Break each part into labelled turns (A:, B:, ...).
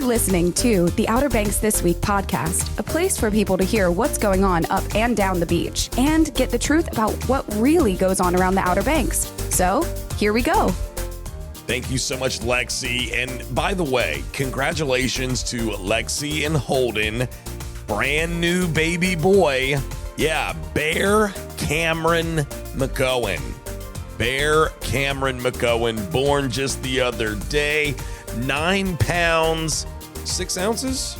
A: listening to the Outer Banks This Week podcast, a place for people to hear what's going on up and down the beach and get the truth about what really goes on around the Outer Banks. So, here we go.
B: Thank you so much, Lexi. And by the way, congratulations to Lexi and Holden, brand new baby boy. Yeah, Bear Cameron McCohen. Bear Cameron McCohen, born just the other day. 9 pounds, 6 ounces.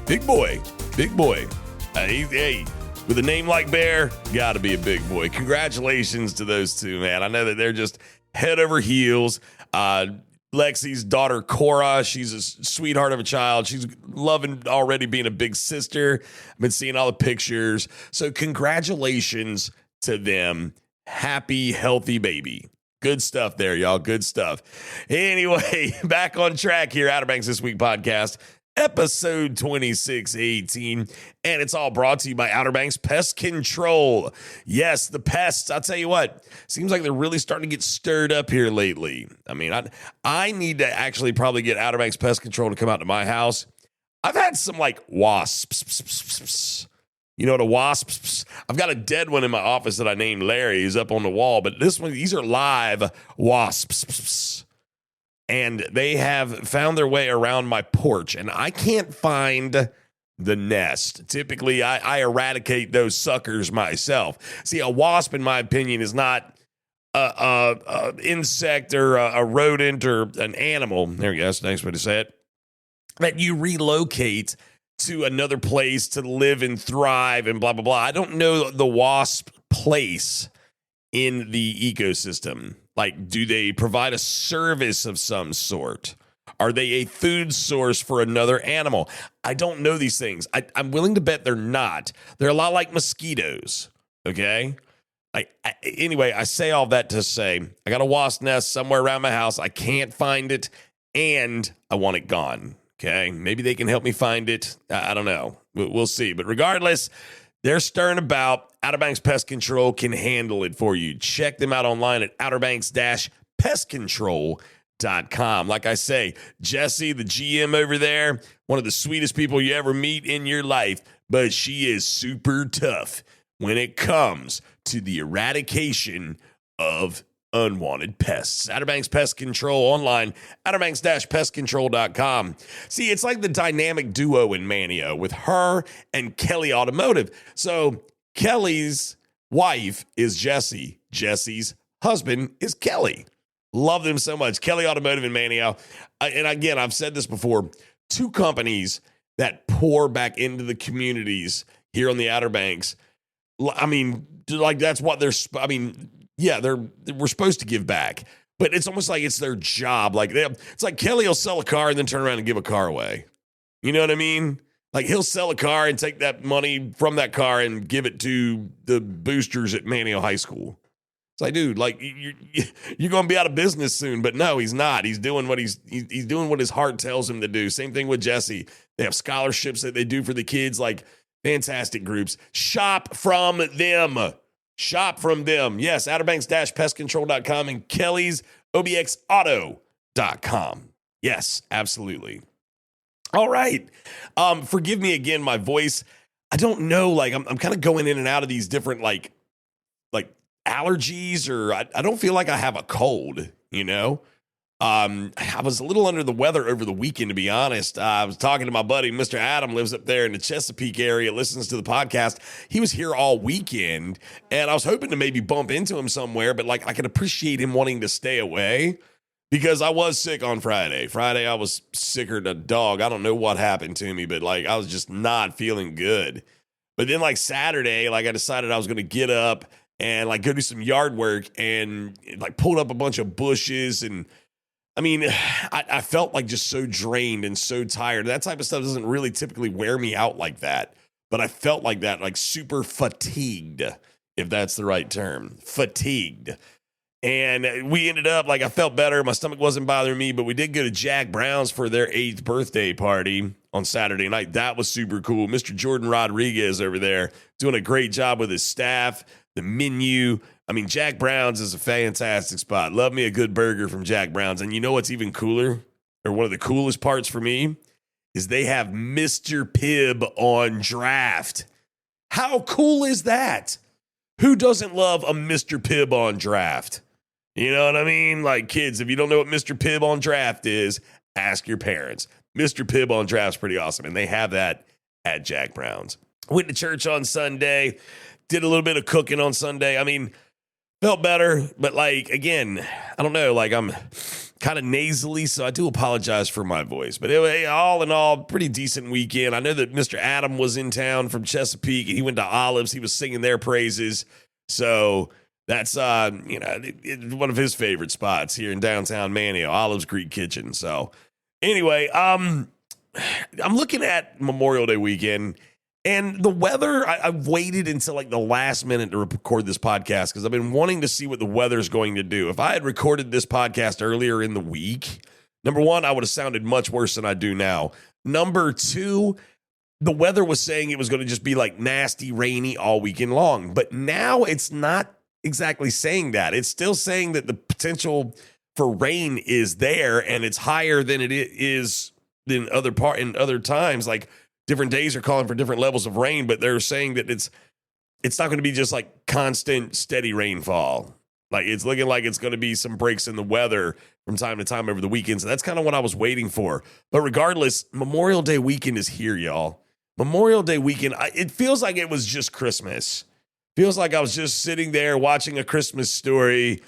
B: Big boy, big boy. Hey, with a name like Bear, gotta be a big boy. Congratulations to those two, man. I know that they're just head over heels. Lexi's daughter, Cora, she's a sweetheart of a child. She's loving already being a big sister. I've been seeing all the pictures. So congratulations to them. Happy, healthy baby. Good stuff there, y'all. Good stuff. Anyway, back on track here, Outer Banks This Week podcast, episode 2618. And it's all brought to you by Outer Banks Pest Control. Yes, the pests. I'll tell you what, seems like they're really starting to get stirred up here lately. I mean, I need to actually probably get Outer Banks Pest Control to come out to my house. I've had some like wasps. You know what a wasp? I've got a dead one in my office that I named Larry. He's up on the wall, but these are live wasps. And they have found their way around my porch, and I can't find the nest. Typically, I eradicate those suckers myself. See, a wasp, in my opinion, is not a insect or a rodent or an animal. There you go. That's a nice way to say it. That you relocate to another place to live and thrive and blah, blah, blah. I don't know the wasp place in the ecosystem. Like, do they provide a service of some sort? Are they a food source for another animal? I don't know these things. I'm willing to bet they're not. They're a lot like mosquitoes, okay? Anyway, I say all that to say I got a wasp nest somewhere around my house. I can't find it, and I want it gone. Okay, maybe they can help me find it. I don't know. We'll see. But regardless, they're stirring about. Outer Banks Pest Control can handle it for you. Check them out online at outerbanks-pestcontrol.com. Like I say, Jesse, the GM over there, one of the sweetest people you ever meet in your life, but she is super tough when it comes to the eradication of unwanted pests. Outer Banks Pest Control online, outerbanks-pestcontrol.com. See, it's like the dynamic duo in Manio with her and Kelly Automotive. So Kelly's wife is Jesse. Jesse's husband is Kelly. Love them so much. Kelly Automotive in Manio. And again, I've said this before, two companies that pour back into the communities here on the Outer Banks. I mean, like that's what yeah, we're supposed to give back, but it's almost like it's their job. Like it's like Kelly will sell a car and then turn around and give a car away. You know what I mean? Like he'll sell a car and take that money from that car and give it to the boosters at Manio High School. It's like, dude, like you're going to be out of business soon, but no, he's not. He's doing what he's doing what his heart tells him to do. Same thing with Jesse. They have scholarships that they do for the kids, like fantastic groups. Shop from them. Shop from them. Yes, outerbanks-pestcontrol.com and Kelly's OBXauto.com. Yes, absolutely. All right. Forgive me again, my voice. I don't know. Like I'm kind of going in and out of these different like allergies, or I don't feel like I have a cold, you know? I was a little under the weather over the weekend, to be honest. I was talking to my buddy, Mr. Adam, lives up there in the Chesapeake area, listens to the podcast. He was here all weekend, and I was hoping to maybe bump into him somewhere, but like I can appreciate him wanting to stay away because I was sick on Friday. Friday, I was sicker than a dog. I don't know what happened to me, but like I was just not feeling good. But then like Saturday, like I decided I was going to get up and like go do some yard work and like pulled up a bunch of bushes. And I mean, I felt like just so drained and so tired. That type of stuff doesn't really typically wear me out like that. But I felt like that, like super fatigued, if that's the right term. Fatigued. And we ended up, like, I felt better. My stomach wasn't bothering me, but we did go to Jack Brown's for their 8th birthday party on Saturday night. That was super cool. Mr. Jordan Rodriguez over there doing a great job with his staff, the menu. I mean, Jack Brown's is a fantastic spot. Love me a good burger from Jack Brown's. And you know what's even cooler, or one of the coolest parts for me, is they have Mr. Pibb on draft. How cool is that? Who doesn't love a Mr. Pibb on draft? You know what I mean? Like, kids, if you don't know what Mr. Pibb on draft is, ask your parents. Mr. Pibb on draft's pretty awesome, and they have that at Jack Brown's. Went to church on Sunday, did a little bit of cooking on Sunday. I mean, felt better, but like, again, I don't know, like I'm kind of nasally, so I do apologize for my voice. But anyway, all in all, pretty decent weekend. I know that Mr. Adam was in town from Chesapeake. He went to Olives. He was singing their praises. So that's, one of his favorite spots here in downtown Manteo, Olives Creek Kitchen. So anyway, I'm looking at Memorial Day weekend. And the weather, I've waited until like the last minute to record this podcast because I've been wanting to see what the weather's going to do. If I had recorded this podcast earlier in the week, number one, I would have sounded much worse than I do now. Number two, the weather was saying it was going to just be like nasty, rainy all weekend long. But now it's not exactly saying that. It's still saying that the potential for rain is there and it's higher than it is in other times. Like, different days are calling for different levels of rain, but they're saying that it's not going to be just like constant, steady rainfall. Like, it's looking like it's going to be some breaks in the weather from time to time over the weekend. So that's kind of what I was waiting for. But regardless, Memorial Day weekend is here, y'all. Memorial Day weekend, it feels like it was just Christmas. Feels like I was just sitting there watching A Christmas Story,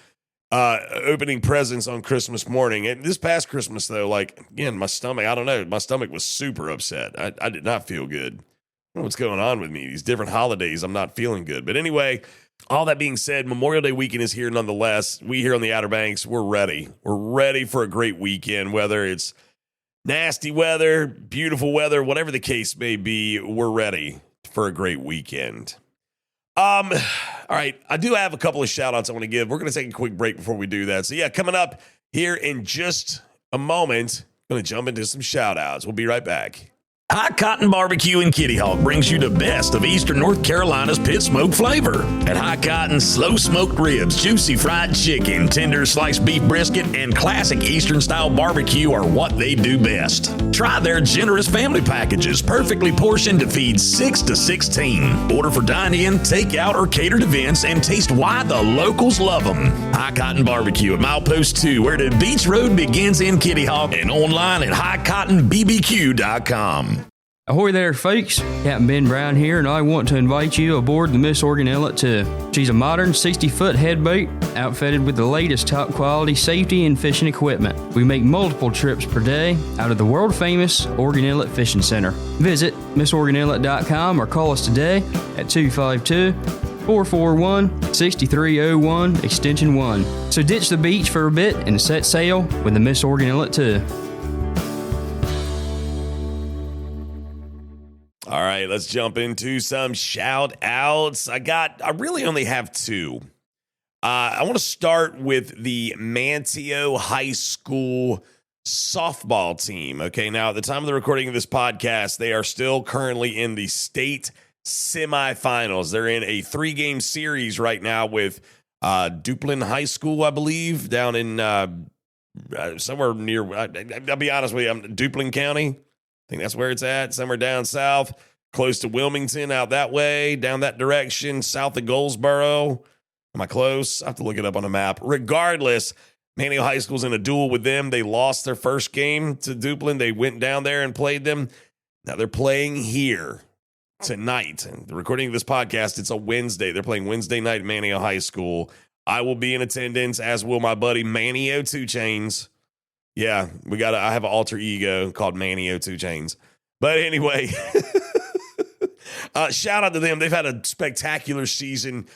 B: opening presents on Christmas morning. And this past Christmas, though, like, again, my stomach, I don't know. My stomach was super upset. I did not feel good. I don't know what's going on with me. These different holidays, I'm not feeling good. But anyway, all that being said, Memorial Day weekend is here nonetheless. We here on the Outer Banks, we're ready. We're ready for a great weekend, whether it's nasty weather, beautiful weather, whatever the case may be, we're ready for a great weekend. All right, I do have a couple of shout outs I want to give. We're going to take a quick break before we do that. So yeah, coming up here in just a moment, I'm going to jump into some shout outs. We'll be right back.
C: High Cotton Barbecue in Kitty Hawk brings you the best of Eastern North Carolina's pit smoke flavor. At High Cotton, slow smoked ribs, juicy fried chicken, tender sliced beef brisket, and classic Eastern style barbecue are what they do best. Try their generous family packages, perfectly portioned to feed 6 to 16. Order for dine-in, takeout, or catered events and taste why the locals love them. High Cotton Barbecue at Milepost 2, where the beach road begins in Kitty Hawk, and online at highcottonbbq.com.
D: Ahoy there, folks. Captain Ben Brown here, and I want to invite you aboard the Miss Oregon Inlet 2. She's a modern 60-foot headboat outfitted with the latest top-quality safety and fishing equipment. We make multiple trips per day out of the world-famous Oregon Inlet Fishing Center. Visit MissOregonInlet.com or call us today at 252-441-6301, extension 1. So ditch the beach for a bit and set sail with the Miss Oregon Inlet 2.
B: All right, let's jump into some shout outs. I really only have two. I want to start with the Manteo High School softball team. Okay, now at the time of the recording of this podcast, they are still currently in the state semifinals. They're in a 3-game series right now with Duplin High School, I believe, down in somewhere near, I'll be honest with you, Duplin County. I think that's where it's at, somewhere down south, close to Wilmington, out that way, down that direction, south of Goldsboro. Am I close? I have to look it up on a map. Regardless, Manteo High School's in a duel with them. They lost their first game to Duplin. They went down there and played them. Now they're playing here tonight. And the recording of this podcast, it's a Wednesday. They're playing Wednesday night at Manteo High School. I will be in attendance, as will my buddy Manteo 2 Chains. Yeah, I have an alter ego called Manteo 2 Chains. But anyway, shout out to them. They've had a spectacular season.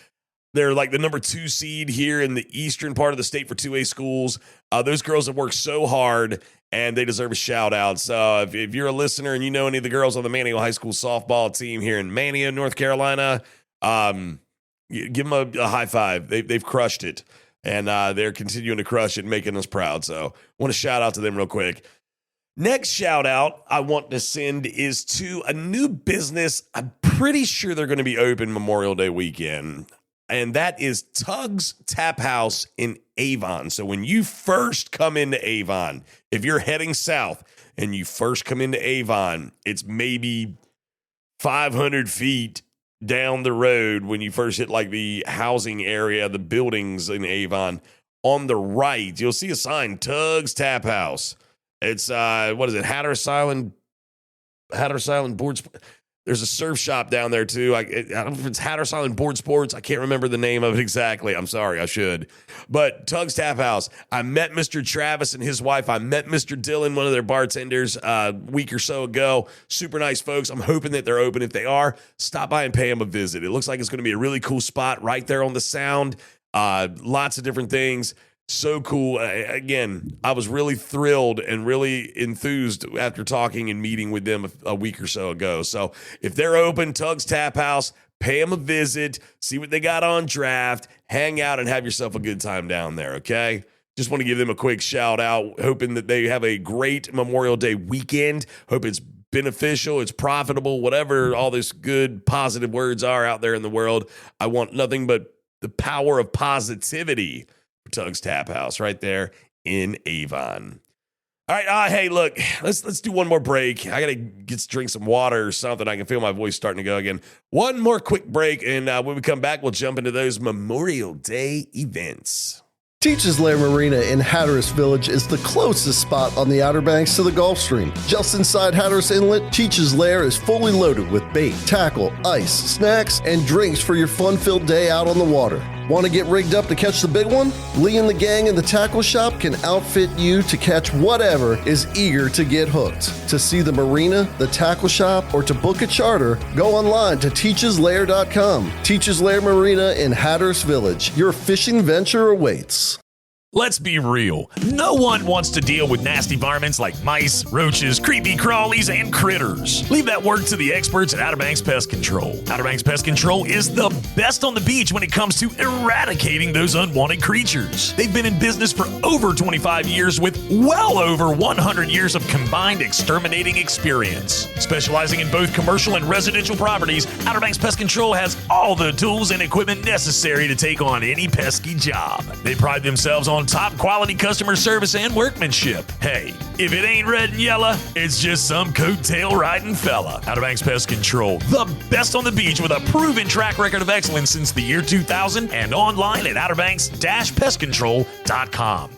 B: They're like the number 2 seed here in the eastern part of the state for 2A schools. Those girls have worked so hard, and they deserve a shout out. So if you're a listener and you know any of the girls on the Manteo High School softball team here in Manteo, North Carolina, give them a high five. They've crushed it. And they're continuing to crush it and making us proud. So I want to shout out to them real quick. Next shout out I want to send is to a new business. I'm pretty sure they're going to be open Memorial Day weekend. And that is Tug's Tap House in Avon. So when you first come into Avon, if you're heading south, and you first come into Avon, it's maybe 500 feet down the road when you first hit like the housing area, the buildings in Avon. On the right, you'll see a sign, Tug's Tap House. It's, what is it, Hatteras Island Board Sports. There's a surf shop down there, too. I don't know if it's Hatteras Island Board Sports. I can't remember the name of it exactly. I'm sorry, I should. But Tug's Tap House. I met Mr. Travis and his wife. I met Mr. Dylan, one of their bartenders, a week or so ago. Super nice folks. I'm hoping that they're open. If they are, stop by and pay them a visit. It looks like it's going to be a really cool spot right there on the Sound. Lots of different things. So cool. Again, I was really thrilled and really enthused after talking and meeting with them a week or so ago. So if they're open, Tug's Tap House, pay them a visit, see what they got on draft, hang out and have yourself a good time down there, okay? Just want to give them a quick shout out, hoping that they have a great Memorial Day weekend. Hope it's beneficial, it's profitable, whatever all these good positive words are out there in the world. I want nothing but the power of positivity. Tug's Tap House right there in Avon. All right, hey, look, let's do one more break. I got to drink some water or something. I can feel my voice starting to go again. One more quick break, and when we come back, we'll jump into those Memorial Day events.
E: Teachers Lair Marina in Hatteras Village is the closest spot on the Outer Banks to the Gulf Stream. Just inside Hatteras Inlet, Teachers Lair is fully loaded with bait, tackle, ice, snacks, and drinks for your fun-filled day out on the water. Want to get rigged up to catch the big one? Lee and the gang in the tackle shop can outfit you to catch whatever is eager to get hooked. To see the marina, the tackle shop, or to book a charter, go online to teacheslair.com. Teachers Lair Marina in Hatteras Village. Your fishing venture awaits.
C: Let's be real. No one wants to deal with nasty varmints like mice, roaches, creepy crawlies, and critters. Leave that work to the experts at Outer Banks Pest Control. Outer Banks Pest Control is the best on the beach when it comes to eradicating those unwanted creatures. They've been in business for over 25 years with well over 100 years of combined exterminating experience. Specializing in both commercial and residential properties, Outer Banks Pest Control has all the tools and equipment necessary to take on any pesky job. They pride themselves on top quality customer service and workmanship. Hey, if it ain't red and yellow, it's just some coattail riding fella. Outer Banks Pest Control, the best on the beach with a proven track record of excellence since the year 2000 and online at outerbanks-pestcontrol.com.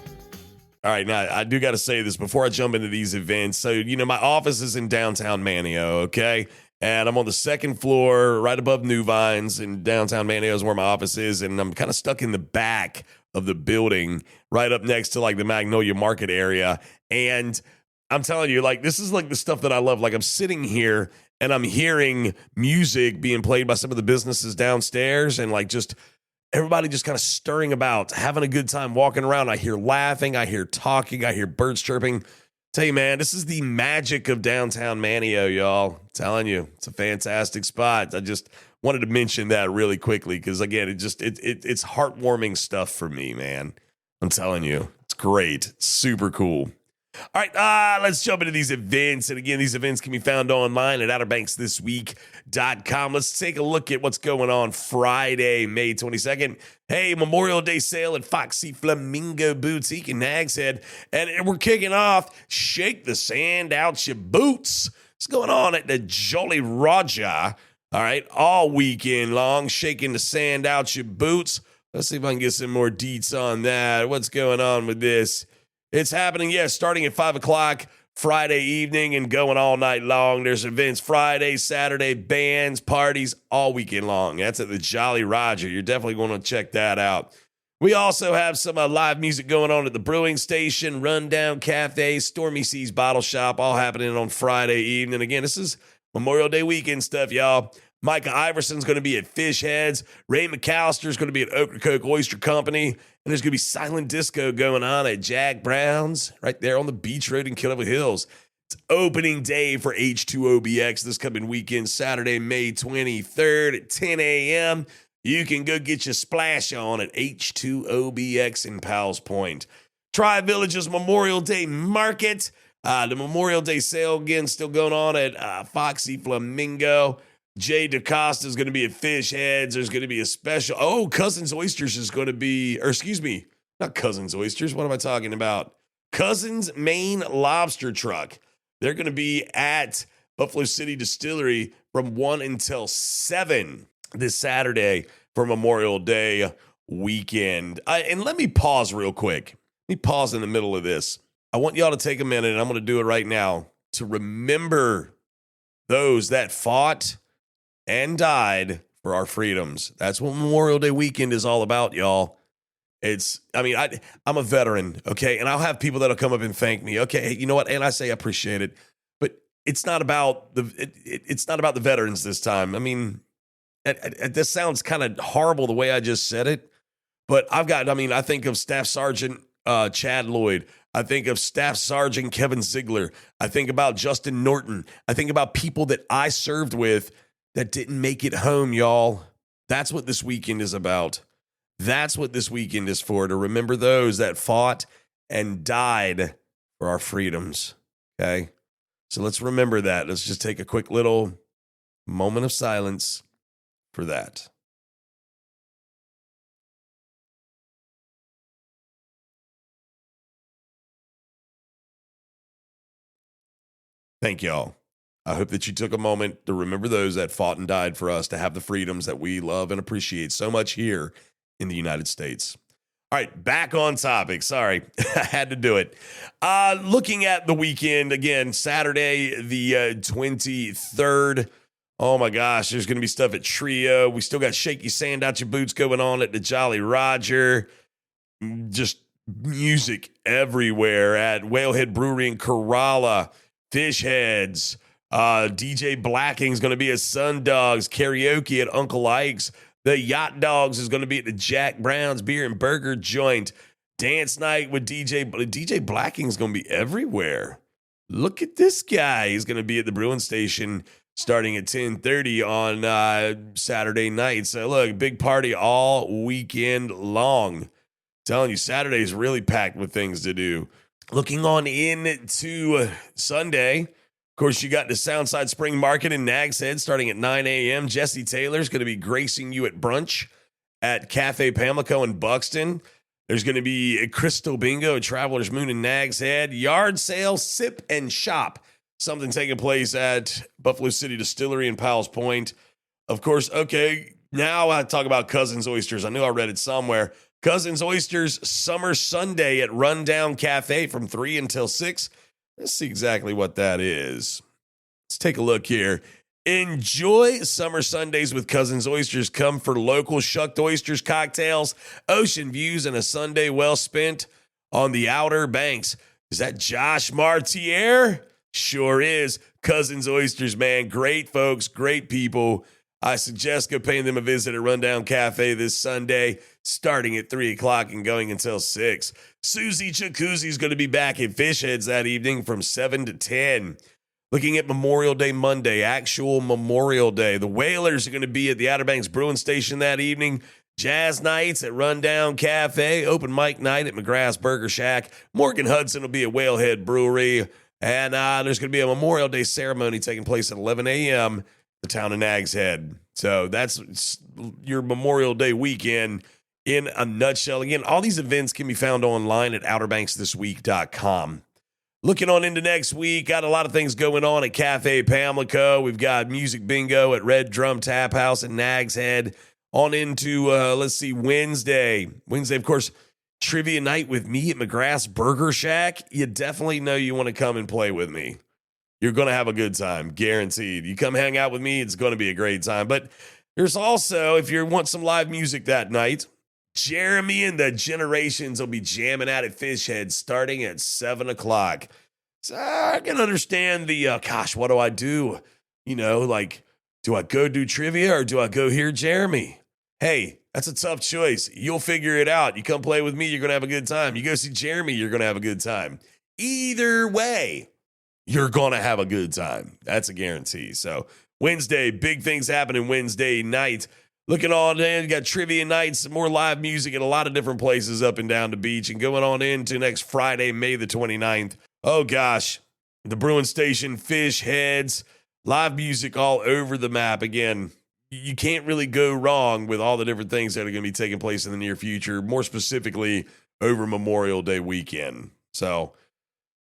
B: All right, now I do got to say this before I jump into these events. So, my office is in downtown Manteo, okay? And I'm on the second floor right above New Vines in downtown Manteo is where my office is. And I'm kind of stuck in the back of the building right up next to like the Magnolia Market area. And I'm telling you, like, this is like the stuff that I love. Like, I'm sitting here and I'm hearing music being played by some of the businesses downstairs and like just everybody just kind of stirring about, having a good time walking around. I hear laughing, I hear talking, I hear birds chirping. Tell you, man, this is the magic of downtown Manteo, y'all. I'm telling you, it's a fantastic spot. I just wanted to mention that really quickly because, again, it's heartwarming stuff for me, man. I'm telling you, it's great. It's super cool. All right, let's jump into these events. And again, these events can be found online at OuterBanksThisWeek.com. Let's take a look at what's going on Friday, May 22nd. Hey, Memorial Day sale at Foxy Flamingo Boutique in Nags Head. And we're kicking off Shake the Sand Out Your Boots. It's going on at the Jolly Roger. All right, all weekend long, shaking the sand out your boots. Let's see if I can get some more deets on that. What's going on with this? It's happening, yes, starting at 5 o'clock Friday evening and going all night long. There's events Friday, Saturday, bands, parties, all weekend long. That's at the Jolly Roger. You're definitely going to check that out. We also have some live music going on at the Brewing Station, Rundown Cafe, Stormy Seas Bottle Shop, all happening on Friday evening. Again, this is Memorial Day weekend stuff, y'all. Micah Iverson's going to be at Fish Heads. Ray McAllister's going to be at Ocracoke Oyster Company. And there's going to be silent disco going on at Jack Brown's right there on the beach road in Killable Hills. It's opening day for H2OBX this coming weekend, Saturday, May 23rd at 10 a.m. You can go get your splash on at H2OBX in Powell's Point. Tri-Village's Memorial Day Market. The Memorial Day sale, again, still going on at Foxy Flamingo. Jay DaCosta is going to be at Fish Heads. There's going to be a special. Oh, Cousins Oysters is going to be, or excuse me, not Cousins Oysters. What am I talking about? Cousins Maine Lobster Truck. They're going to be at Buffalo City Distillery from 1 until 7 this Saturday for Memorial Day weekend. And let me pause real quick. Let me pause in the middle of this. I want y'all to take a minute, and I'm going to do it right now, to remember those that fought and died for our freedoms. That's what Memorial Day weekend is all about, y'all. I'm a veteran, okay? And I'll have people that'll come up and thank me. Okay, you know what? And I say I appreciate it. But it's not about it's not about the veterans this time. I mean, this sounds kind of horrible the way I just said it. But I think of Staff Sergeant Chad Lloyd. I think of Staff Sergeant Kevin Ziegler. I think about Justin Norton. I think about people that I served with that didn't make it home, y'all. That's what this weekend is about. That's what this weekend is for, to remember those that fought and died for our freedoms, okay? So let's remember that. Let's just take a quick little moment of silence for that. Thank y'all. I hope that you took a moment to remember those that fought and died for us to have the freedoms that we love and appreciate so much here in the United States. All right, back on topic. Sorry, I had to do it. Looking at the weekend, again, Saturday, the 23rd. Oh my gosh, there's going to be stuff at Trio. We still got Shaky Sand Out Your Boots going on at the Jolly Roger. Just music everywhere at Whalehead Brewery in Corolla. Fish Heads. DJ Blacking's going to be at Sundogs. Karaoke at Uncle Ike's. The Yacht Dogs is going to be at the Jack Brown's Beer and Burger Joint. Dance night with DJ Blacking's going to be everywhere. Look at this guy. He's going to be at the Bruin Station starting at 10:30 on Saturday night. So look, big party all weekend long. I'm telling you, Saturday is really packed with things to do. Looking on into Sunday, of course, you got the Soundside Spring Market in Nags Head starting at 9 a.m. Jesse Taylor's going to be gracing you at brunch at Cafe Pamlico in Buxton. There's going to be a Crystal Bingo at Traveler's Moon in Nags Head. Yard sale, sip and shop. Something taking place at Buffalo City Distillery in Powell's Point. Of course, okay, now I talk about Cousins Oysters. I knew I read it somewhere. Cousins Oysters Summer Sunday at Rundown Cafe from 3 until 6. Let's see exactly what that is. Let's take a look here. Enjoy summer Sundays with Cousins Oysters. Come for local shucked oysters, cocktails, ocean views, and a Sunday well spent on the Outer Banks. Is that Josh Martier? Sure is. Cousins Oysters, man. Great folks, great people. I suggest go paying them a visit at Rundown Cafe this Sunday, starting at 3 o'clock and going until 6. Susie Jacuzzi is going to be back at Fish Heads that evening from 7 to 10. Looking at Memorial Day Monday, actual Memorial Day. The Whalers are going to be at the Outer Banks Bruin Station that evening. Jazz nights at Rundown Cafe. Open mic night at McGrath's Burger Shack. Morgan Hudson will be at Whalehead Brewery. And there's going to be a Memorial Day ceremony taking place at 11 a.m. the town of Nags Head. So that's your Memorial Day weekend in a nutshell. Again, all these events can be found online at outerbanksthisweek.com. Looking on into next week, got a lot of things going on at Cafe Pamlico. We've got music bingo at Red Drum Tap House in Nags Head. On into, Wednesday. Wednesday, of course, trivia night with me at McGrath's Burger Shack. You definitely know you want to come and play with me. You're going to have a good time, guaranteed. You come hang out with me, it's going to be a great time. But there's also, if you want some live music that night, Jeremy and the Generations will be jamming out at Fish Head starting at 7 o'clock. So I can understand the, what do I do? Do I go do trivia or do I go hear Jeremy? Hey, that's a tough choice. You'll figure it out. You come play with me, you're going to have a good time. You go see Jeremy, you're going to have a good time. Either way, you're going to have a good time. That's a guarantee. So Wednesday, big things happening Wednesday night. Looking on in, you got trivia nights, some more live music at a lot of different places up and down the beach. And going on into next Friday, May the 29th. Oh, gosh. The Bruin Station, Fish Heads, live music all over the map. Again, you can't really go wrong with all the different things that are going to be taking place in the near future, more specifically over Memorial Day weekend. So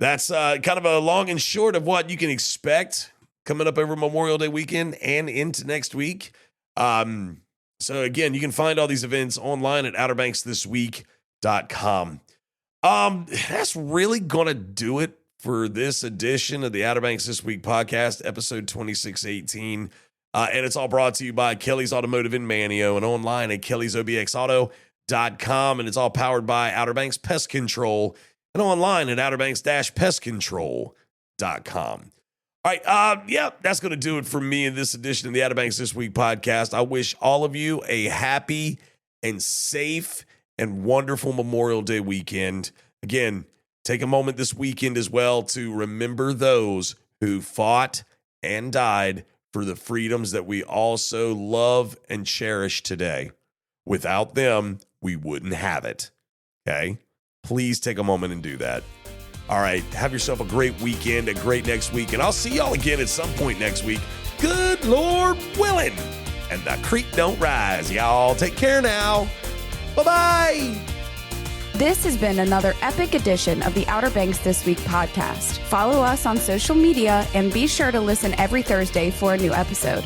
B: that's kind of a long and short of what you can expect coming up over Memorial Day weekend and into next week. So again, you can find all these events online at OuterBanksThisWeek.com. That's really going to do it for this edition of the Outer Banks This Week podcast, episode 2618. And it's all brought to you by Kelly's Automotive in Manteo and online at Kelly'sOBXAuto.com. And it's all powered by Outer Banks Pest Control and online at OuterBanks-PestControl.com. All right. That's going to do it for me in this edition of the Outer Banks This Week podcast. I wish all of you a happy and safe and wonderful Memorial Day weekend. Again, take a moment this weekend as well to remember those who fought and died for the freedoms that we all so love and cherish today. Without them, we wouldn't have it. Okay? Please take a moment and do that. All right. Have yourself a great weekend, a great next week, and I'll see y'all again at some point next week. Good Lord willing. And the creek don't rise, y'all. Take care now. Bye-bye.
A: This has been another epic edition of the Outer Banks This Week podcast. Follow us on social media and be sure to listen every Thursday for a new episode.